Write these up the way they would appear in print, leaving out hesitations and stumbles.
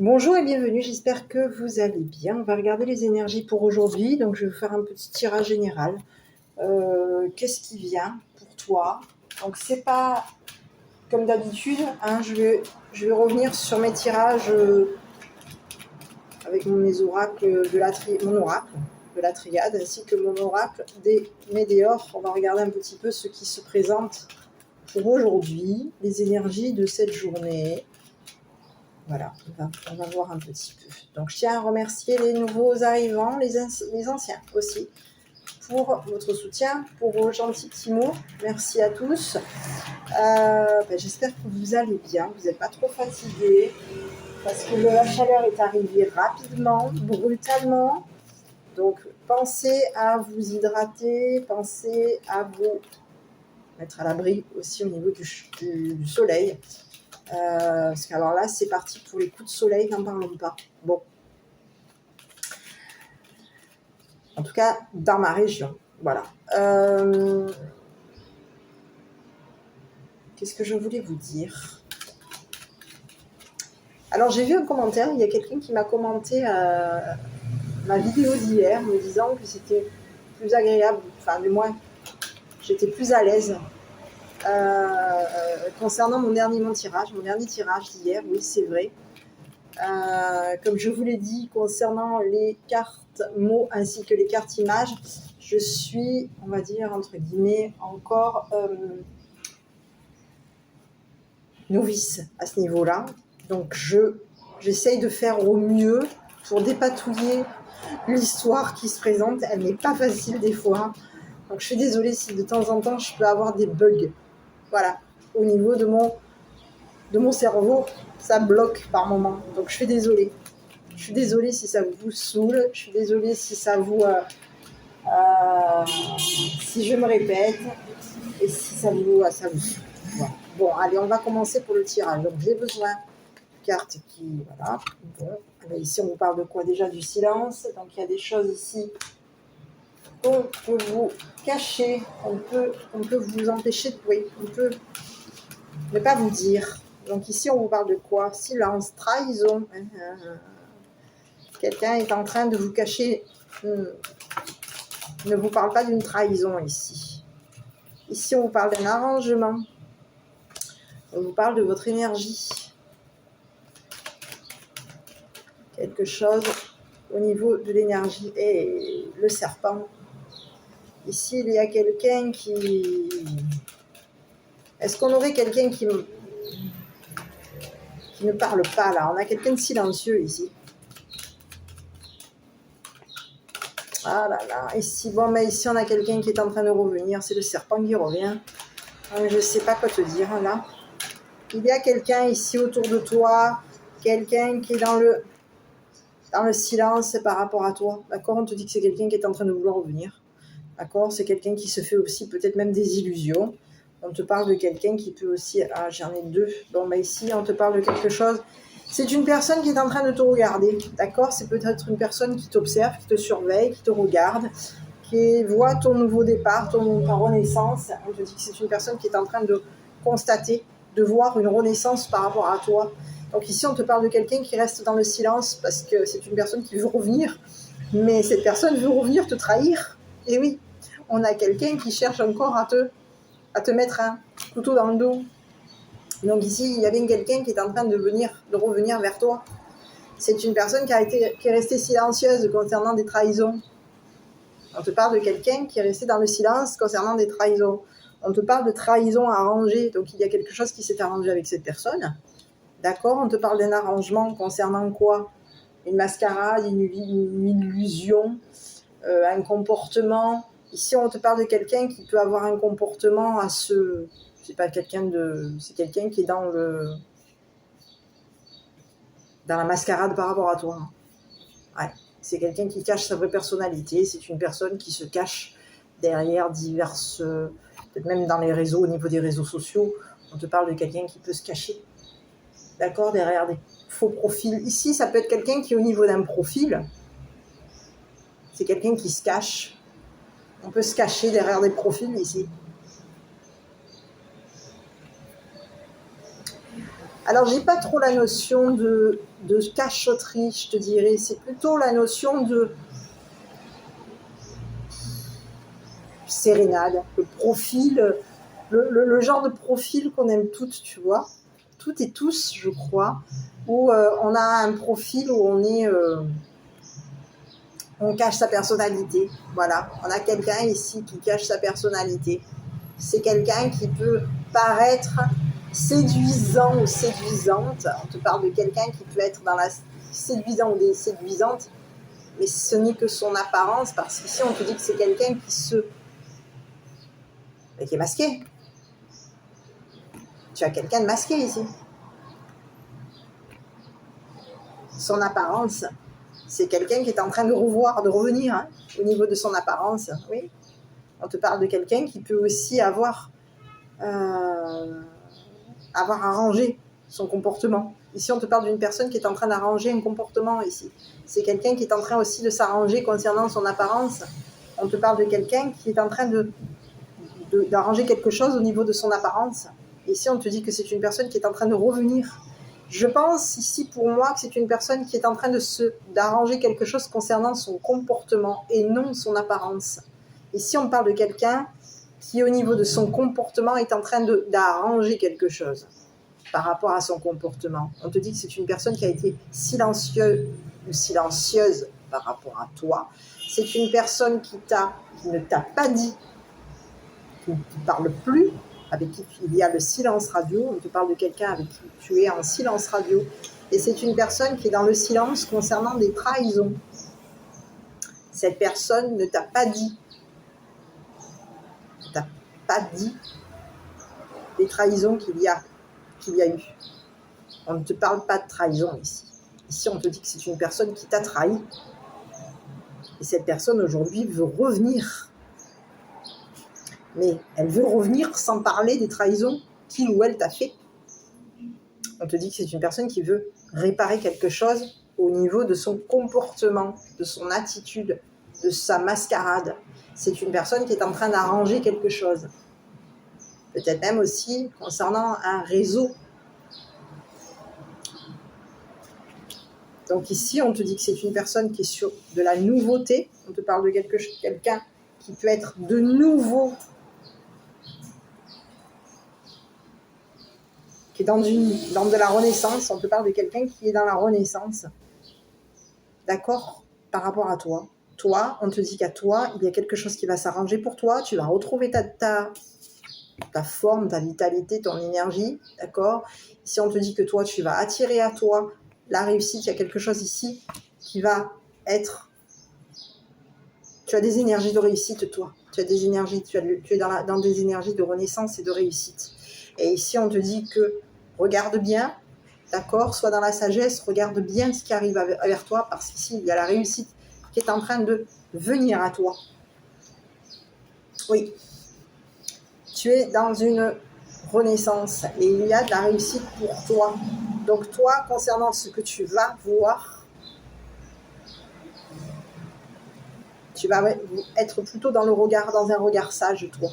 Bonjour et bienvenue, j'espère que vous allez bien. On va regarder les énergies pour aujourd'hui. Donc je vais vous faire un petit tirage général. Qu'est-ce qui vient pour toi? Donc c'est pas comme d'habitude, hein, je vais revenir sur mes tirages avec mes oracles mon oracle de la triade ainsi que mon oracle des météores. On va regarder un petit peu ce qui se présente pour aujourd'hui, les énergies de cette journée. Voilà, on va voir un petit peu. Donc, je tiens à remercier les nouveaux arrivants, les anciens aussi, pour votre soutien, pour vos gentils petits mots. Merci à tous. J'espère que vous allez bien, vous n'êtes pas trop fatigués, parce que la chaleur est arrivée rapidement, brutalement. Donc, pensez à vous hydrater, pensez à vous mettre à l'abri aussi au niveau du soleil. Parce qu'alors là, c'est parti pour les coups de soleil, n'en parlons pas. Bon. En tout cas, dans ma région. Voilà. Qu'est-ce que je voulais vous dire? Alors, j'ai vu un commentaire. Il y a quelqu'un qui m'a commenté ma vidéo d'hier, me disant que c'était plus agréable. Enfin, du moins, j'étais plus à l'aise. Concernant mon dernier tirage d'hier, oui, c'est vrai. Comme je vous l'ai dit, concernant les cartes mots ainsi que les cartes images, je suis, on va dire, entre guillemets, encore novice à ce niveau-là. Donc, j'essaye de faire au mieux pour dépatouiller l'histoire qui se présente. Elle n'est pas facile des fois. Donc, je suis désolée si de temps en temps, je peux avoir des bugs. Voilà, au niveau de mon cerveau, ça bloque par moment. Donc, je suis désolée. Je suis désolée si ça vous saoule. Je suis désolée si ça vous... si je me répète. Et si ça vous saoule. Voilà. Bon, allez, on va commencer pour le tirage. Donc, j'ai besoin de cartes qui... Voilà. Bon. Alors, ici, on vous parle de quoi? Déjà du silence. Donc, il y a des choses ici qu'on peut vous cacher. On peut vous empêcher de... Oui, on peut ne pas vous dire. Donc, ici, on vous parle de quoi? Silence, trahison. Quelqu'un est en train de vous cacher. Ne vous parle pas d'une trahison ici. Ici, on vous parle d'un arrangement. On vous parle de votre énergie. Quelque chose au niveau de l'énergie. Et le serpent. Ici, il y a quelqu'un qui... Est-ce qu'on aurait quelqu'un qui ne parle pas là? On a quelqu'un de silencieux ici. Ah là là. Ici, bon, mais ici, on a quelqu'un qui est en train de revenir. C'est le serpent qui revient. Je ne sais pas quoi te dire là. Il y a quelqu'un ici autour de toi, quelqu'un qui est dans le silence par rapport à toi. D'accord? On te dit que c'est quelqu'un qui est en train de vouloir revenir. D'accord? C'est quelqu'un qui se fait aussi peut-être même des illusions. On te parle de quelqu'un qui peut aussi... Ah, j'en ai deux. Bon, bah ici, on te parle de quelque chose. C'est une personne qui est en train de te regarder. D'accord? C'est peut-être une personne qui t'observe, qui te surveille, qui te regarde, qui voit ton nouveau départ, ta renaissance. On te dit que c'est une personne qui est en train de constater, de voir une renaissance par rapport à toi. Donc ici, on te parle de quelqu'un qui reste dans le silence parce que c'est une personne qui veut revenir, mais cette personne veut revenir te trahir. Et oui, on a quelqu'un qui cherche encore à te mettre un couteau dans le dos. Donc ici, il y a bien quelqu'un qui est en train de revenir vers toi. C'est une personne qui est restée silencieuse concernant des trahisons. On te parle de quelqu'un qui est resté dans le silence concernant des trahisons. On te parle de trahison arrangée. Donc, il y a quelque chose qui s'est arrangé avec cette personne. D'accord? On te parle d'un arrangement concernant quoi? Une mascarade, une illusion, un comportement. Ici, on te parle de quelqu'un qui peut avoir un comportement c'est pas quelqu'un de... C'est quelqu'un qui est dans la mascarade par rapport à toi. Ouais. C'est quelqu'un qui cache sa vraie personnalité. C'est une personne qui se cache derrière diverses... peut-être même dans les réseaux, au niveau des réseaux sociaux, on te parle de quelqu'un qui peut se cacher. D'accord? Derrière des faux profils. Ici, ça peut être quelqu'un qui est au niveau d'un profil. C'est quelqu'un qui se cache. On peut se cacher derrière des profils ici. Alors, j'ai pas trop la notion de cachotterie, je te dirais. C'est plutôt la notion de sérénade, le profil, le genre de profil qu'on aime toutes, tu vois. Toutes et tous, je crois, où on a un profil où on cache sa personnalité. Voilà, on a quelqu'un ici qui cache sa personnalité. C'est quelqu'un qui peut paraître séduisant ou séduisante. On te parle de quelqu'un qui peut être dans la séduisant ou séduisante, mais ce n'est que son apparence, parce qu'ici on te dit que c'est quelqu'un qui est masqué. Tu as quelqu'un de masqué ici. Son apparence, c'est quelqu'un qui est en train de revenir hein, au niveau de son apparence. Oui. On te parle de quelqu'un qui peut aussi avoir arrangé son comportement. Ici, on te parle d'une personne qui est en train d'arranger un comportement ici. C'est quelqu'un qui est en train aussi de s'arranger concernant son apparence. On te parle de quelqu'un qui est en train d'arranger quelque chose au niveau de son apparence. Ici, on te dit que c'est une personne qui est en train de revenir. Je pense ici pour moi que c'est une personne qui est en train d'arranger quelque chose concernant son comportement et non son apparence. Ici, on parle de quelqu'un qui, au niveau de son comportement, est en train d'arranger quelque chose par rapport à son comportement. On te dit que c'est une personne qui a été silencieuse ou silencieuse par rapport à toi. C'est une personne qui ne t'a pas dit, qui ne parle plus, avec qui il y a le silence radio. On te parle de quelqu'un avec qui tu es en silence radio. Et c'est une personne qui est dans le silence concernant des trahisons. Cette personne ne t'a pas dit des trahisons qu'il y a eu. On ne te parle pas de trahison ici. Ici, on te dit que c'est une personne qui t'a trahi. Et cette personne, aujourd'hui, veut revenir. Mais elle veut revenir sans parler des trahisons qu'il ou elle t'a fait. On te dit que c'est une personne qui veut réparer quelque chose au niveau de son comportement, de son attitude, de sa mascarade. C'est une personne qui est en train d'arranger quelque chose. Peut-être même aussi concernant un réseau. Donc ici, on te dit que c'est une personne qui est sur de la nouveauté. On te parle de quelqu'un qui peut être de nouveau, qui est dans de la renaissance. On te parle de quelqu'un qui est dans la renaissance. D'accord? Par rapport à toi. Toi, on te dit qu'à toi, il y a quelque chose qui va s'arranger pour toi. Tu vas retrouver ta forme, ta vitalité, ton énergie. D'accord? Ici, on te dit que toi, tu vas attirer à toi la réussite. Il y a quelque chose ici qui va être... Tu as des énergies de réussite, toi. Tu as des énergies, tu es dans des énergies de renaissance et de réussite. Et ici, on te dit que regarde bien, d'accord, sois dans la sagesse, regarde bien ce qui arrive vers toi, parce qu'ici, il y a la réussite qui est en train de venir à toi. Oui. Tu es dans une renaissance et il y a de la réussite pour toi. Donc toi, concernant ce que tu vas voir, tu vas être plutôt dans un regard sage, toi,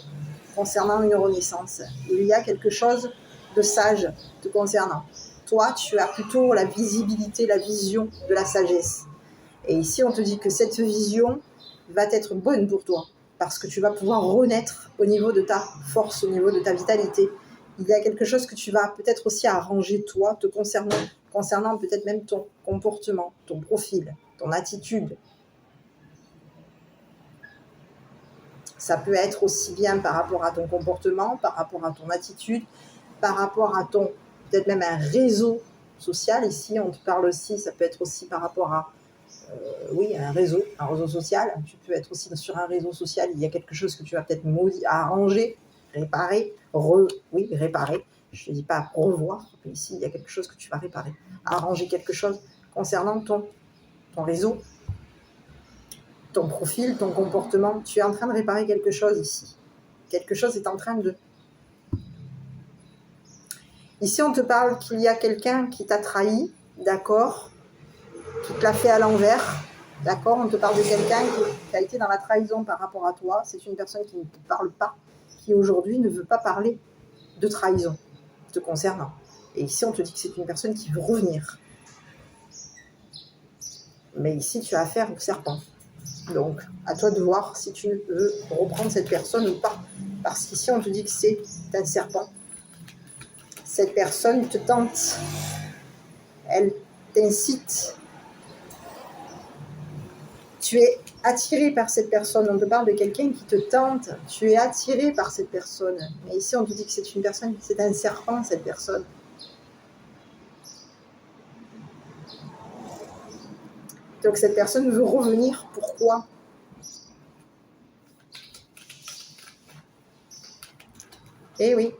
concernant une renaissance. Il y a quelque chose de sage te concernant. Toi, tu as plutôt la visibilité, la vision de la sagesse. Et ici, on te dit que cette vision va être bonne pour toi, parce que tu vas pouvoir renaître au niveau de ta force, au niveau de ta vitalité. Il y a quelque chose que tu vas peut-être aussi arranger, toi, te concernant peut-être même ton comportement, ton profil, ton attitude. Ça peut être aussi bien par rapport à ton comportement, par rapport à ton attitude, par rapport à ton, peut-être même un réseau social. Ici, on te parle aussi, ça peut être aussi par rapport à, un réseau social. Tu peux être aussi sur un réseau social, il y a quelque chose que tu vas peut-être arranger, réparer, réparer. Je ne dis pas revoir, mais ici, il y a quelque chose que tu vas réparer. Arranger quelque chose concernant ton réseau, ton profil, ton comportement. Tu es en train de réparer quelque chose ici. Quelque chose est en train de... Ici, on te parle qu'il y a quelqu'un qui t'a trahi, d'accord, qui te l'a fait à l'envers, d'accord. On te parle de quelqu'un qui a été dans la trahison par rapport à toi. C'est une personne qui ne te parle pas, qui aujourd'hui ne veut pas parler de trahison te concernant. Et ici, on te dit que c'est une personne qui veut revenir. Mais ici, tu as affaire au serpent. Donc, à toi de voir si tu veux reprendre cette personne ou pas. Parce qu'ici, on te dit que c'est un serpent. Cette personne te tente. Elle t'incite. Tu es attiré par cette personne. On te parle de quelqu'un qui te tente. Tu es attiré par cette personne. Mais ici, on te dit que c'est une personne, c'est un serpent, cette personne. Donc, cette personne veut revenir. Pourquoi ? Eh oui.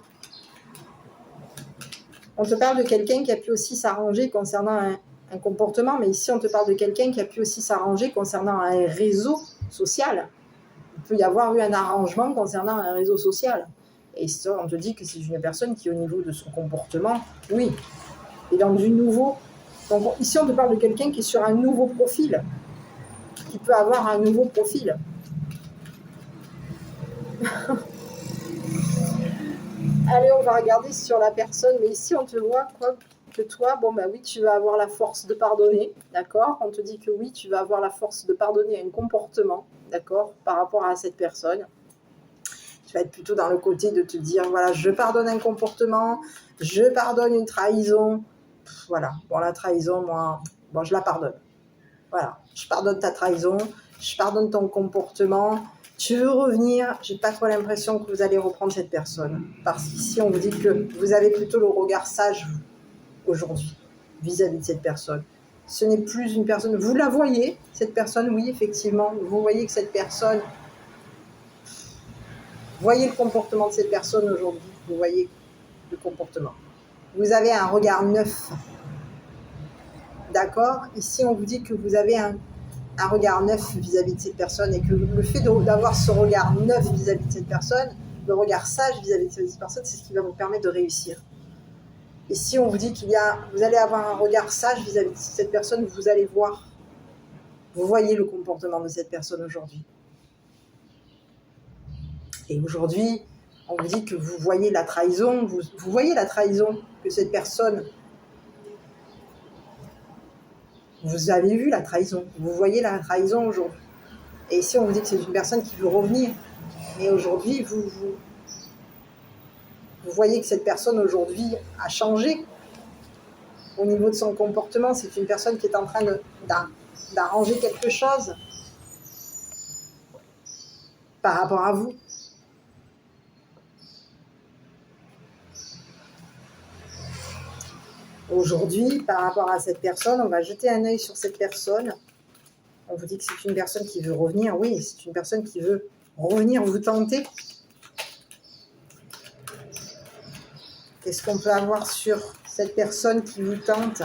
On te parle de quelqu'un qui a pu aussi s'arranger concernant un comportement, mais ici, on te parle de quelqu'un qui a pu aussi s'arranger concernant un réseau social. Il peut y avoir eu un arrangement concernant un réseau social. Et ça, on te dit que c'est une personne qui, au niveau de son comportement, oui, est dans du nouveau. Donc ici, on te parle de quelqu'un qui est sur un nouveau profil, qui peut avoir un nouveau profil. Allez, on va regarder sur la personne, mais ici, on te voit quoi que toi, bon ben oui, tu vas avoir la force de pardonner, d'accord ? On te dit que oui, tu vas avoir la force de pardonner un comportement, d'accord, par rapport à cette personne. Tu vas être plutôt dans le côté de te dire, voilà, je pardonne un comportement, je pardonne une trahison. Voilà, bon, la trahison, moi, bon, je la pardonne. Voilà, je pardonne ta trahison, je pardonne ton comportement. Tu veux revenir, j'ai pas trop l'impression que vous allez reprendre cette personne. Parce qu'ici, on vous dit que vous avez plutôt le regard sage aujourd'hui vis-à-vis de cette personne. Ce n'est plus une personne, vous la voyez, cette personne, oui, effectivement, vous voyez que cette personne, voyez le comportement de cette personne aujourd'hui, vous voyez le comportement. Vous avez un regard neuf, d'accord ? Ici, on vous dit que vous avez un regard neuf vis-à-vis de cette personne et que le fait d'avoir ce regard neuf vis-à-vis de cette personne, le regard sage vis-à-vis de cette personne, c'est ce qui va vous permettre de réussir. Ici, on vous dit vous allez avoir un regard sage vis-à-vis de cette personne, vous allez voir, vous voyez le comportement de cette personne aujourd'hui. Et aujourd'hui, on vous dit que vous voyez la trahison, vous voyez la trahison que cette personne, vous avez vu la trahison, vous voyez la trahison aujourd'hui. Et ici, on vous dit que c'est une personne qui veut revenir. Mais aujourd'hui, vous voyez que cette personne aujourd'hui a changé au niveau de son comportement. C'est une personne qui est en train d'arranger quelque chose par rapport à vous. Aujourd'hui, par rapport à cette personne, on va jeter un œil sur cette personne. On vous dit que c'est une personne qui veut revenir. Oui, c'est une personne qui veut revenir vous tenter. Qu'est-ce qu'on peut avoir sur cette personne qui vous tente ?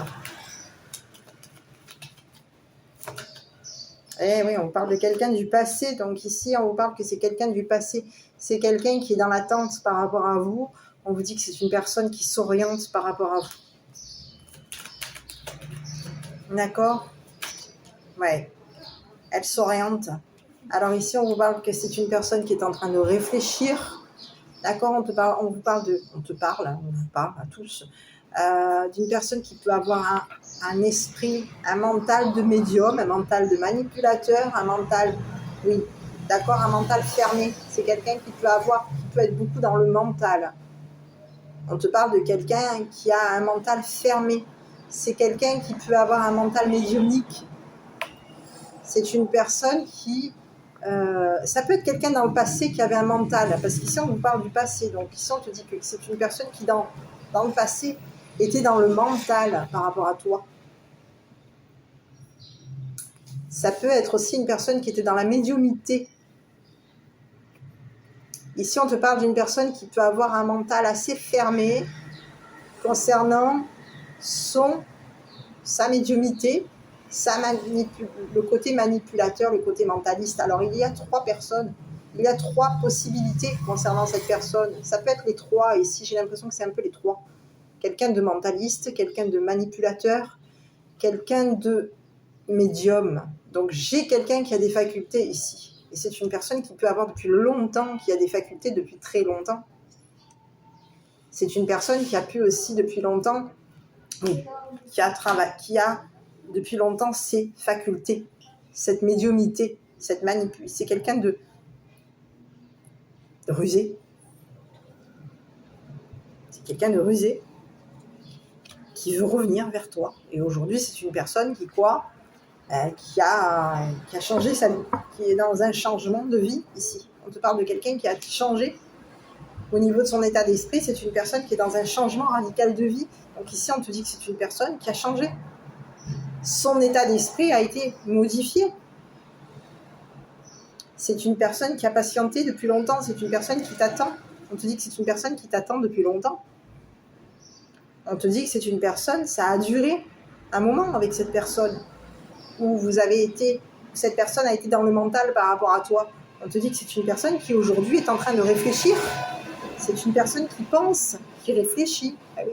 Eh oui, on parle de quelqu'un du passé. Donc ici, on vous parle que c'est quelqu'un du passé. C'est quelqu'un qui est dans l'attente par rapport à vous. On vous dit que c'est une personne qui s'oriente par rapport à vous. D'accord ? Ouais. Elle s'oriente. Alors ici, on vous parle que c'est une personne qui est en train de réfléchir. D'accord ? On vous parle à tous, d'une personne qui peut avoir un esprit, un mental de médium, un mental de manipulateur, un mental, oui, d'accord, un mental fermé. C'est quelqu'un qui peut être beaucoup dans le mental. On te parle de quelqu'un qui a un mental fermé. C'est quelqu'un qui peut avoir un mental médiumnique. C'est une personne qui... ça peut être quelqu'un dans le passé qui avait un mental, parce qu'ici on vous parle du passé, donc ici on te dit que c'est une personne qui dans le passé était dans le mental par rapport à toi. Ça peut être aussi une personne qui était dans la médiumnité. Ici on te parle d'une personne qui peut avoir un mental assez fermé concernant sa médiumnité, le côté manipulateur, le côté mentaliste. Alors il y a 3 personnes. Il y a 3 possibilités concernant cette personne. Ça peut être les 3, et ici j'ai l'impression que c'est un peu les 3. Quelqu'un de mentaliste, quelqu'un de manipulateur, quelqu'un de médium. Donc j'ai quelqu'un qui a des facultés ici. Et c'est une personne qui peut avoir depuis longtemps, qui a des facultés depuis très longtemps. C'est une personne qui a pu aussi depuis longtemps, oui, qui a depuis longtemps ces facultés, cette médiumnité, cette manipulation. C'est quelqu'un de rusé. C'est quelqu'un de rusé qui veut revenir vers toi. Et aujourd'hui, c'est une personne qui qui a changé sa vie, qui est dans un changement de vie ici. On te parle de quelqu'un qui a changé au niveau de son état d'esprit. C'est une personne qui est dans un changement radical de vie. Donc ici, on te dit que c'est une personne qui a changé. Son état d'esprit a été modifié. C'est une personne qui a patienté depuis longtemps. C'est une personne qui t'attend. On te dit que c'est une personne qui t'attend depuis longtemps. On te dit que c'est une personne, ça a duré un moment avec cette personne, où cette personne a été dans le mental par rapport à toi. On te dit que c'est une personne qui aujourd'hui est en train de réfléchir. C'est une personne qui pense, qui réfléchit. Ah oui.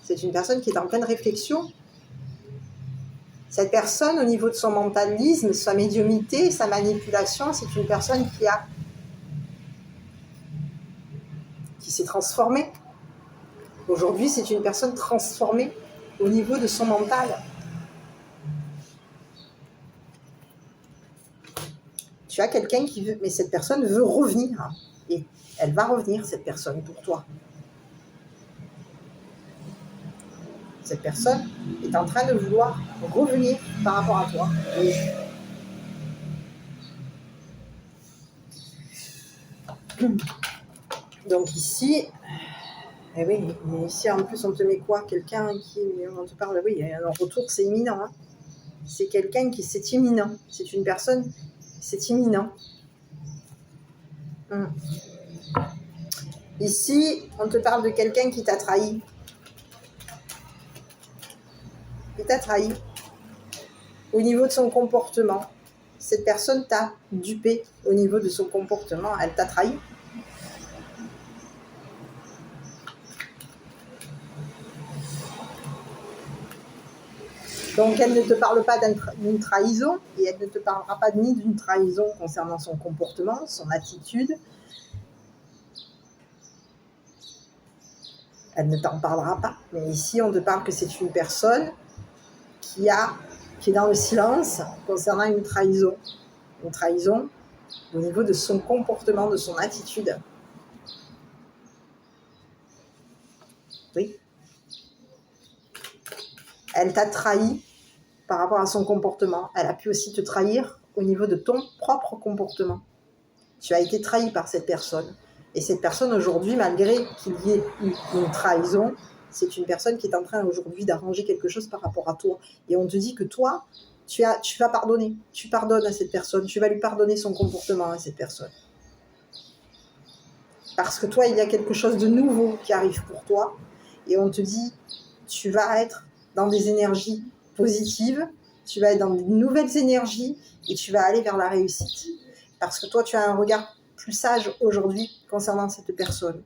C'est une personne qui est en pleine réflexion. Cette personne, au niveau de son mentalisme, sa médiumnité, sa manipulation, c'est une personne qui s'est transformée. Aujourd'hui, c'est une personne transformée au niveau de son mental. Tu as quelqu'un qui veut, mais cette personne veut revenir. Et elle va revenir, cette personne, pour toi. Cette personne est en train de vouloir revenir par rapport à toi. Et donc ici, eh oui, ici en plus on te met quoi? Quelqu'un on te parle, oui, un retour, c'est imminent. Hein. C'est quelqu'un c'est imminent. C'est une personne, c'est imminent. Ici, on te parle de quelqu'un qui t'a trahi. Qui t'a trahi. Au niveau de son comportement, cette personne t'a dupé au niveau de son comportement. Elle t'a trahi. Donc, elle ne te parle pas d'une trahison et elle ne te parlera pas ni d'une trahison concernant son comportement, son attitude. Elle ne t'en parlera pas. Mais ici, on te parle que c'est une personne qui est dans le silence concernant une trahison. Une trahison au niveau de son comportement, de son attitude. Oui. Elle t'a trahi par rapport à son comportement. Elle a pu aussi te trahir au niveau de ton propre comportement. Tu as été trahi par cette personne. Et cette personne aujourd'hui, malgré qu'il y ait eu une trahison, c'est une personne qui est en train aujourd'hui d'arranger quelque chose par rapport à toi. Et on te dit que toi, tu vas pardonner. Tu pardonnes à cette personne. Tu vas lui pardonner son comportement à cette personne. Parce que toi, il y a quelque chose de nouveau qui arrive pour toi. Et on te dit, tu vas être dans des énergies positives, tu vas être dans de nouvelles énergies et tu vas aller vers la réussite. Parce que toi, tu as un regard plus sage aujourd'hui concernant cette personne,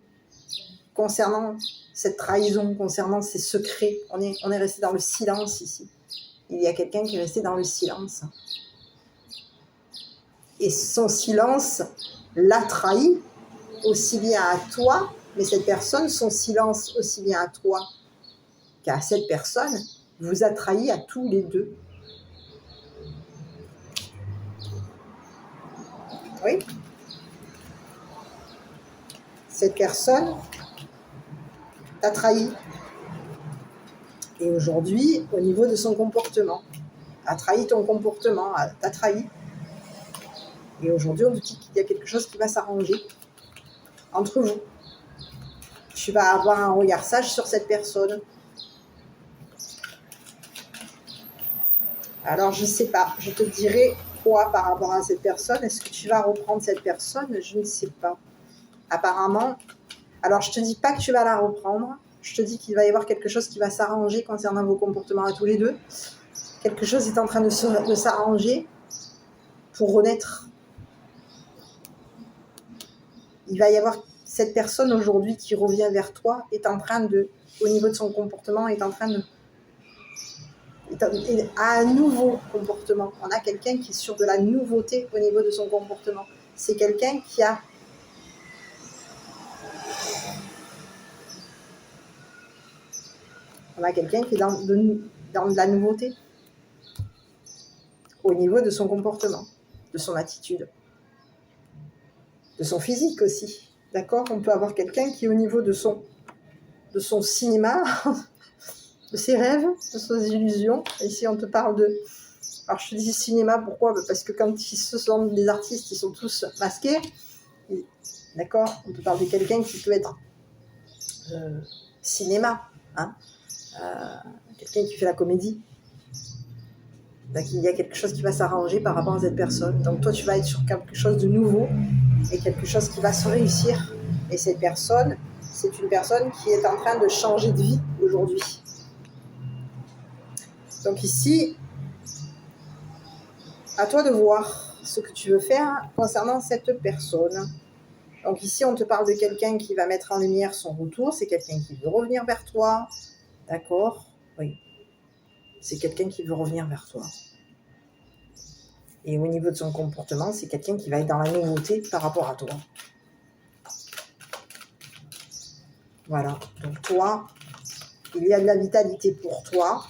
concernant cette trahison, concernant ces secrets. On est resté dans le silence ici. Il y a quelqu'un qui est resté dans le silence. Et son silence l'a trahi aussi bien à toi, mais cette personne, son silence aussi bien à toi qu'à cette personne, vous a trahi à tous les deux. Oui. Cette personne t'a trahi. Et aujourd'hui, au niveau de son comportement, a trahi ton comportement, t'a trahi. Et aujourd'hui, on te dit qu'il y a quelque chose qui va s'arranger entre vous. Tu vas avoir un regard sage sur cette personne. Alors, je ne sais pas, je te dirai quoi par rapport à cette personne. Est-ce que tu vas reprendre cette personne? Je ne sais pas. Apparemment, alors je ne te dis pas que tu vas la reprendre. Je te dis qu'il va y avoir quelque chose qui va s'arranger concernant vos comportements à tous les deux. Quelque chose est en train de s'arranger pour renaître. Il va y avoir cette personne aujourd'hui qui revient vers toi, est en train de, au niveau de son comportement, est en train de... a un nouveau comportement. On a quelqu'un qui est sur de la nouveauté au niveau de son comportement. C'est quelqu'un qui a On a quelqu'un qui est dans de la nouveauté. Au niveau de son comportement, de son attitude, de son physique aussi. D'accord? On peut avoir quelqu'un qui est au niveau de son cinéma, de ses rêves, de ses illusions. Ici, on te parle de... Alors, je te dis cinéma, pourquoi? Parce que quand ce sont des artistes, ils sont tous masqués. D'accord? On te parle de quelqu'un qui peut être cinéma. Hein? Quelqu'un qui fait la comédie. Donc, il y a quelque chose qui va s'arranger par rapport à cette personne. Donc, toi, tu vas être sur quelque chose de nouveau et quelque chose qui va se réussir. Et cette personne, c'est une personne qui est en train de changer de vie aujourd'hui. Donc ici, à toi de voir ce que tu veux faire concernant cette personne. Donc ici, on te parle de quelqu'un qui va mettre en lumière son retour. C'est quelqu'un qui veut revenir vers toi. D'accord? Oui. C'est quelqu'un qui veut revenir vers toi. Et au niveau de son comportement, c'est quelqu'un qui va être dans la nouveauté par rapport à toi. Voilà. Donc toi, il y a de la vitalité pour toi.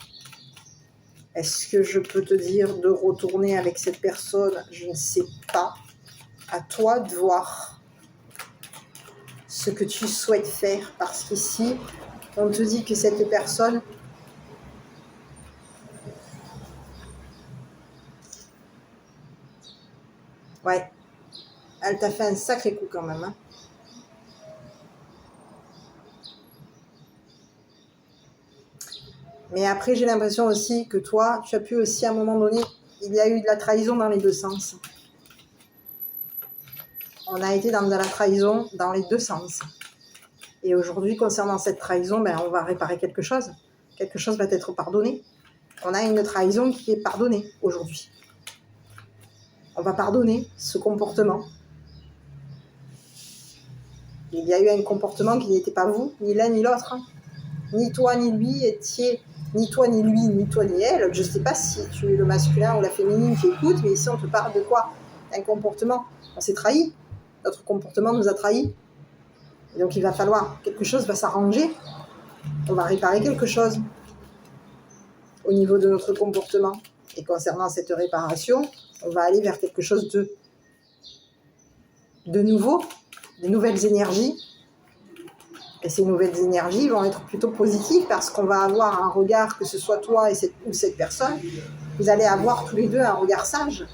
Est-ce que je peux te dire de retourner avec cette personne? Je ne sais pas. À toi de voir ce que tu souhaites faire. Parce qu'ici, on te dit que cette personne... Ouais, elle t'a fait un sacré coup quand même. Hein. Mais après, j'ai l'impression aussi que toi, tu as pu aussi, à un moment donné, il y a eu de la trahison dans les deux sens. On a été dans de la trahison dans les deux sens. Et aujourd'hui, concernant cette trahison, on va réparer quelque chose. Quelque chose va être pardonné. On a une trahison qui est pardonnée aujourd'hui. On va pardonner ce comportement. Il y a eu un comportement qui n'était pas vous, ni l'un ni l'autre. Hein. Ni toi ni lui étiez, ni toi ni lui, ni toi ni elle. Je ne sais pas si tu es le masculin ou la féminine qui écoute, mais ici on te parle de quoi? Un comportement. On s'est trahi. Notre comportement nous a trahis. Et donc il va falloir, quelque chose va s'arranger. On va réparer quelque chose au niveau de notre comportement. Et concernant cette réparation, on va aller vers quelque chose de nouveau, des nouvelles énergies. Et ces nouvelles énergies vont être plutôt positives parce qu'on va avoir un regard, que ce soit toi ou cette personne, vous allez avoir tous les deux un regard sage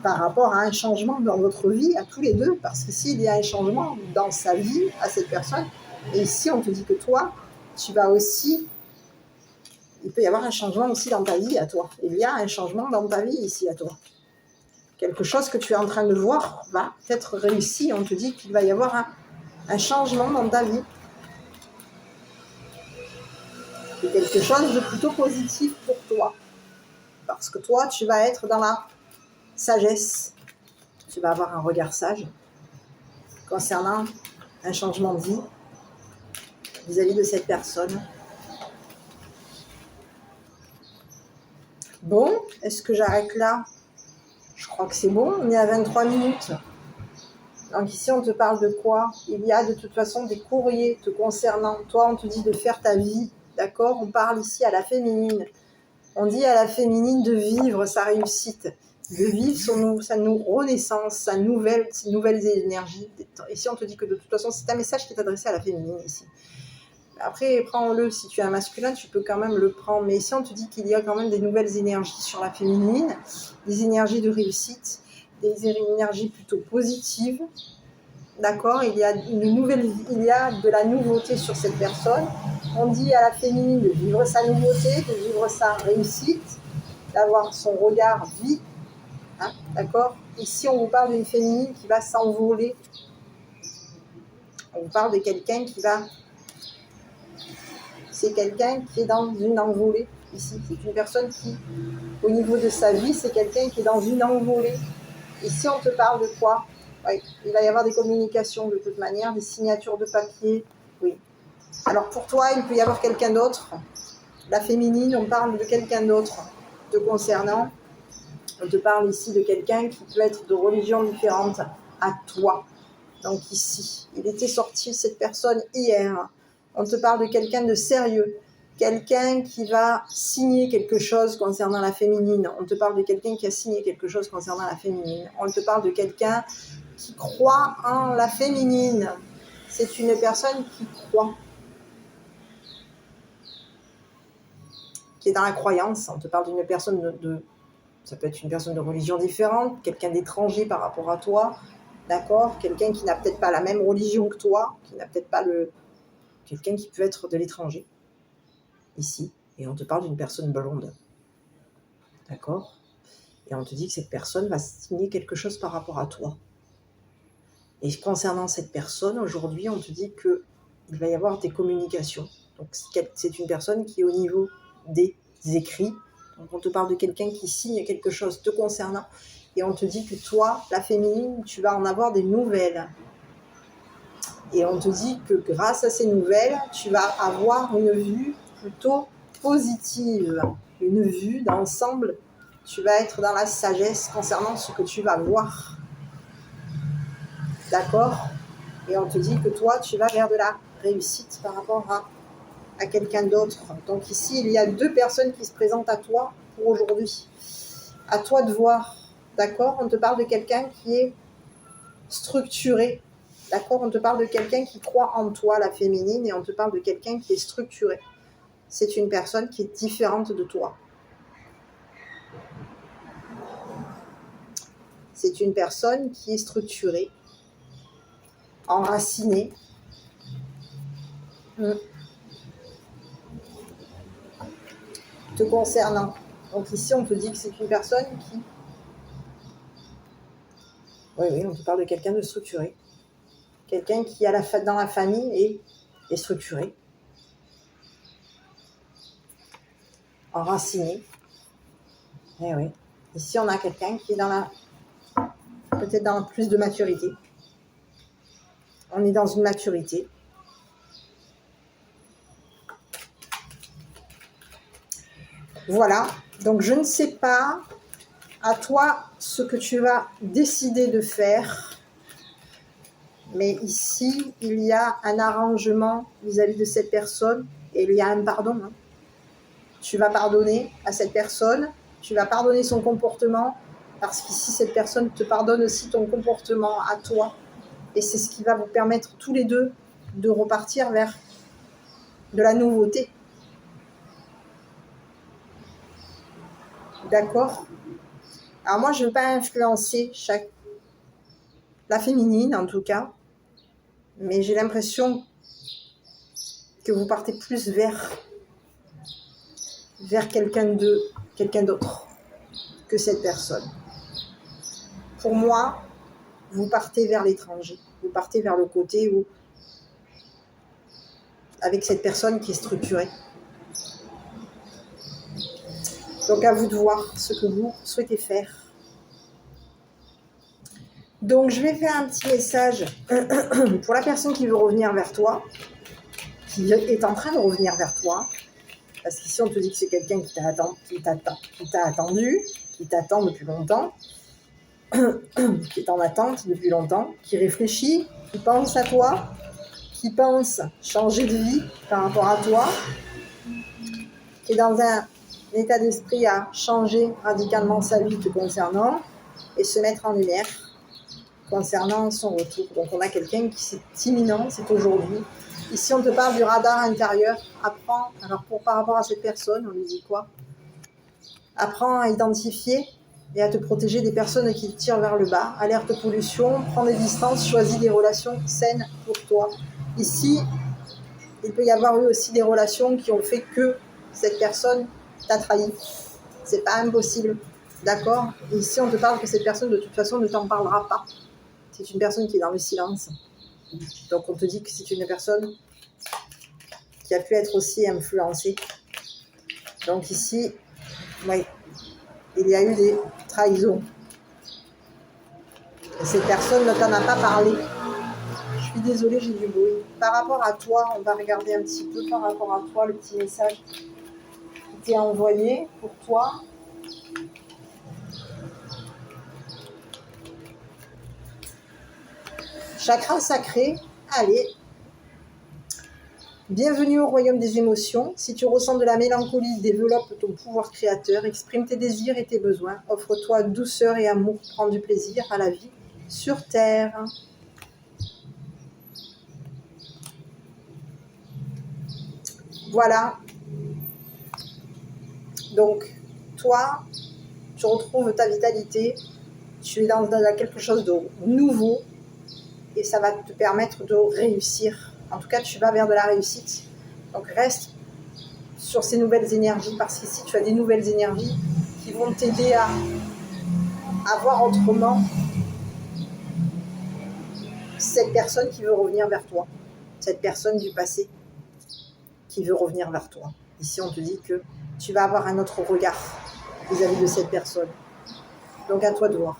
par rapport à un changement dans votre vie, à tous les deux, parce qu'ici, il y a un changement dans sa vie à cette personne. Et ici, on te dit que toi, tu vas aussi... Il peut y avoir un changement aussi dans ta vie à toi. Il y a un changement dans ta vie ici à toi. Quelque chose que tu es en train de voir va être réussi. On te dit qu'il va y avoir un changement dans ta vie. C'est quelque chose de plutôt positif pour toi. Parce que toi, tu vas être dans la sagesse. Tu vas avoir un regard sage concernant un changement de vie vis-à-vis de cette personne. Bon, est-ce que j'arrête là? Je crois que c'est bon, on est à 23 minutes. Donc ici, on te parle de quoi? Il y a de toute façon des courriers te concernant. Toi, on te dit de faire ta vie, d'accord? On parle ici à la féminine. On dit à la féminine de vivre sa réussite, de vivre sa renaissance, ses nouvelles énergies. Ici, on te dit que de toute façon, c'est un message qui est adressé à la féminine ici. Après, prends-le, si tu es un masculin, tu peux quand même le prendre. Mais ici, on te dit qu'il y a quand même des nouvelles énergies sur la féminine, des énergies de réussite, des énergies plutôt positives. D'accord? Il y a de la nouveauté sur cette personne. On dit à la féminine de vivre sa nouveauté, de vivre sa réussite, d'avoir son regard vie. Hein? D'accord? Ici, on vous parle d'une féminine qui va s'envoler. On vous parle de quelqu'un qui va... C'est quelqu'un qui est dans une envolée. Ici, c'est une personne qui, au niveau de sa vie, c'est quelqu'un qui est dans une envolée. Ici, on te parle de quoi? Oui, il va y avoir des communications de toute manière, des signatures de papier. Oui. Alors pour toi, il peut y avoir quelqu'un d'autre. La féminine, on parle de quelqu'un d'autre te concernant. On te parle ici de quelqu'un qui peut être de religion différente à toi. Donc ici, il était sorti cette personne hier. On te parle de quelqu'un de sérieux, quelqu'un qui va signer quelque chose concernant la féminine. On te parle de quelqu'un qui a signé quelque chose concernant la féminine. On te parle de quelqu'un qui croit en la féminine. C'est une personne qui croit, qui est dans la croyance. On te parle d'une personne ça peut être une personne de religion différente, quelqu'un d'étranger par rapport à toi, d'accord? Quelqu'un qui n'a peut-être pas la même religion que toi, qui n'a peut-être pas quelqu'un qui peut être de l'étranger, ici. Et on te parle d'une personne blonde, d'accord? Et on te dit que cette personne va signer quelque chose par rapport à toi. Et concernant cette personne, aujourd'hui, on te dit qu'il va y avoir des communications. Donc, c'est une personne qui est au niveau des écrits. Donc, on te parle de quelqu'un qui signe quelque chose te concernant. Et on te dit que toi, la féminine, tu vas en avoir des nouvelles. Et on te dit que grâce à ces nouvelles, tu vas avoir une vue plutôt positive. Une vue d'ensemble. Tu vas être dans la sagesse concernant ce que tu vas voir. D'accord? Et on te dit que toi, tu vas vers de la réussite par rapport à quelqu'un d'autre. Donc ici, il y a 2 personnes qui se présentent à toi pour aujourd'hui. À toi de voir. D'accord? On te parle de quelqu'un qui est structuré. D'accord? On te parle de quelqu'un qui croit en toi, la féminine, et on te parle de quelqu'un qui est structuré. C'est une personne qui est différente de toi. C'est une personne qui est structurée, enracinée. Te concernant. Donc ici, on te dit que c'est une personne qui... Oui, on te parle de quelqu'un de structuré. Quelqu'un qui, dans la famille, est structuré. Enraciné. Oui. Ici, on a quelqu'un qui est peut-être dans plus de maturité. On est dans une maturité. Voilà. Donc, je ne sais pas à toi ce que tu vas décider de faire. Mais ici, il y a un arrangement vis-à-vis de cette personne et il y a un pardon. Tu vas pardonner à cette personne, tu vas pardonner son comportement parce qu'ici, cette personne te pardonne aussi ton comportement à toi. Et c'est ce qui va vous permettre tous les deux de repartir vers de la nouveauté. D'accord? Alors moi, je ne veux pas influencer la féminine en tout cas, mais j'ai l'impression que vous partez plus vers quelqu'un d'autre que cette personne. Pour moi, vous partez vers l'étranger. Vous partez vers le côté où, avec cette personne qui est structurée. Donc à vous de voir ce que vous souhaitez faire. Donc je vais faire un petit message pour la personne qui veut revenir vers toi, qui est en train de revenir vers toi. Parce qu'ici on te dit que c'est quelqu'un qui t'a attendu, qui t'attend depuis longtemps, qui est en attente depuis longtemps, qui réfléchit, qui pense à toi, qui pense changer de vie par rapport à toi, qui est dans un état d'esprit à changer radicalement sa vie te concernant et se mettre en lumière concernant son retour. Donc on a quelqu'un qui c'est imminent, c'est aujourd'hui. Ici on te parle du radar intérieur. Apprends, alors par rapport à cette personne, on lui dit quoi? Apprends à identifier et à te protéger des personnes qui te tirent vers le bas. Alerte pollution, prends des distances, choisis des relations saines pour toi. Ici, il peut y avoir eu aussi des relations qui ont fait que cette personne t'a trahi. C'est pas impossible, d'accord? Ici, on te parle que cette personne, de toute façon, ne t'en parlera pas. C'est une personne qui est dans le silence. Donc, on te dit que c'est une personne qui a pu être aussi influencée. Donc ici, oui, il y a eu des trahisons. Et cette personne ne t'en a pas parlé. Je suis désolée, j'ai du bruit. Par rapport à toi, on va regarder un petit peu par rapport à toi le petit message qui t'est envoyé pour toi. Chakra sacré, allez. Bienvenue au royaume des émotions. Si tu ressens de la mélancolie, développe ton pouvoir créateur, exprime tes désirs et tes besoins. Offre-toi douceur et amour, prends du plaisir à la vie sur Terre. Voilà. Donc, toi, tu retrouves ta vitalité, tu es dans quelque chose de nouveau et ça va te permettre de réussir. En tout cas, tu vas vers de la réussite. Donc, reste sur ces nouvelles énergies parce qu'ici, tu as des nouvelles énergies qui vont t'aider à voir autrement cette personne qui veut revenir vers toi, cette personne du passé qui veut revenir vers toi. Ici, on te dit que tu vas avoir un autre regard vis-à-vis de cette personne. Donc, à toi de voir.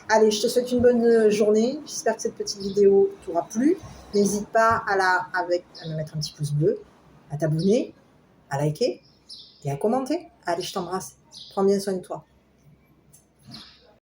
Allez, je te souhaite une bonne journée. J'espère que cette petite vidéo t'aura plu. N'hésite pas à me mettre un petit pouce bleu, à t'abonner, à liker et à commenter. Allez, je t'embrasse. Prends bien soin de toi.